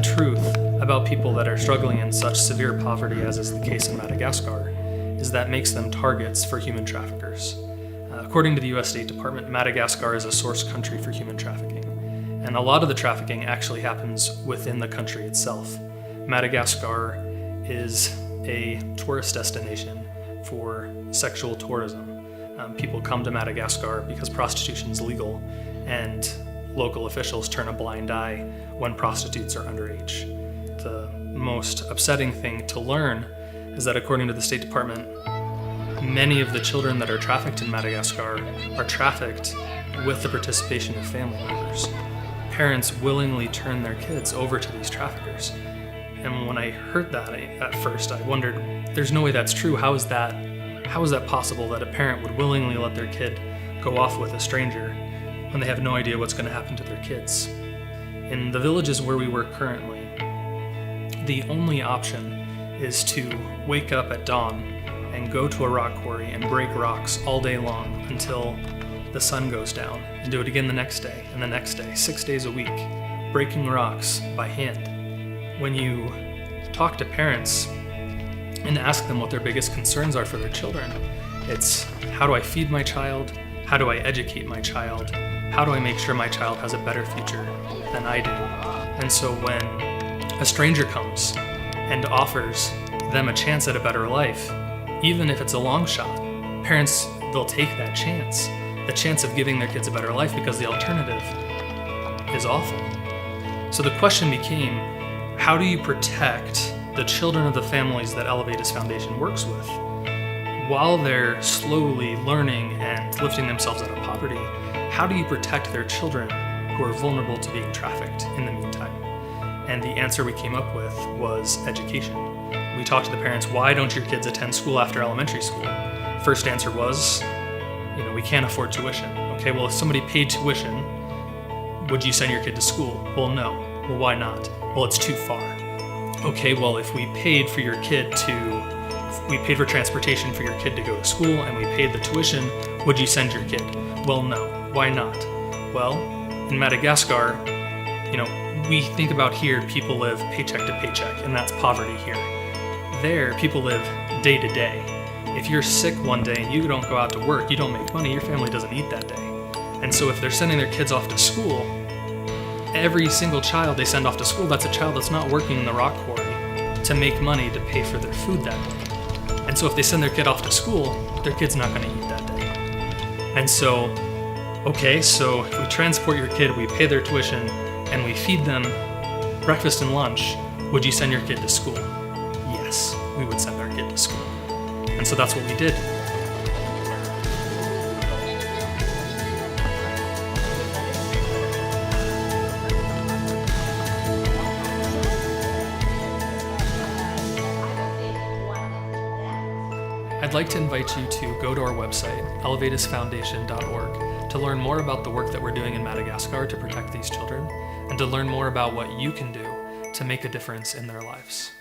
truth about people that are struggling in such severe poverty, as is the case in Madagascar, is that makes them targets for human traffickers. According to the US State Department, Madagascar is a source country for human trafficking, and a lot of the trafficking actually happens within the country itself. Madagascar is a tourist destination for sexual tourism. People come to Madagascar because prostitution is legal, and local officials turn a blind eye when prostitutes are underage. The most upsetting thing to learn is that, according to the State Department, many of the children that are trafficked in Madagascar are trafficked with the participation of family members. Parents willingly turn their kids over to these traffickers. And when I heard that at first, I wondered, there's no way that's true. How is that possible that a parent would willingly let their kid go off with a stranger when they have no idea what's going to happen to their kids? In the villages where we work currently, the only option is to wake up at dawn and go to a rock quarry and break rocks all day long until the sun goes down, and do it again the next day and the next day, 6 days a week, breaking rocks by hand. When you talk to parents and ask them what their biggest concerns are for their children, it's, how do I feed my child? How do I educate my child? How do I make sure my child has a better future than I do? And so when a stranger comes and offers them a chance at a better life, even if it's a long shot, parents, they'll take that chance. The chance of giving their kids a better life, because the alternative is awful. So the question became, how do you protect the children of the families that Elevatus Foundation works with while they're slowly learning and lifting themselves out of poverty? How do you protect their children who are vulnerable to being trafficked in the meantime? And the answer we came up with was education. We talked to the parents, why don't your kids attend school after elementary school? First answer was, we can't afford tuition. Okay, well, if somebody paid tuition, would you send your kid to school? Well, no. Well, why not? Well, it's too far. Okay, well, if we paid for transportation for your kid to go to school and we paid the tuition, would you send your kid? Well, no. Why not? Well, in Madagascar, we think about here, people live paycheck to paycheck, and that's poverty here. There, people live day to day. If you're sick one day and you don't go out to work, you don't make money, your family doesn't eat that day. And so if they're sending their kids off to school, every single child they send off to school, that's a child that's not working in the rock quarry to make money to pay for their food that day. And so if they send their kid off to school, their kid's not going to eat that day. And so, okay, so if we transport your kid, we pay their tuition, and we feed them breakfast and lunch, would you send your kid to school? Yes, we would send our kid to school. And so that's what we did. I'd like to invite you to go to our website, elevatusfoundation.org, to learn more about the work that we're doing in Madagascar to protect these children, and to learn more about what you can do to make a difference in their lives.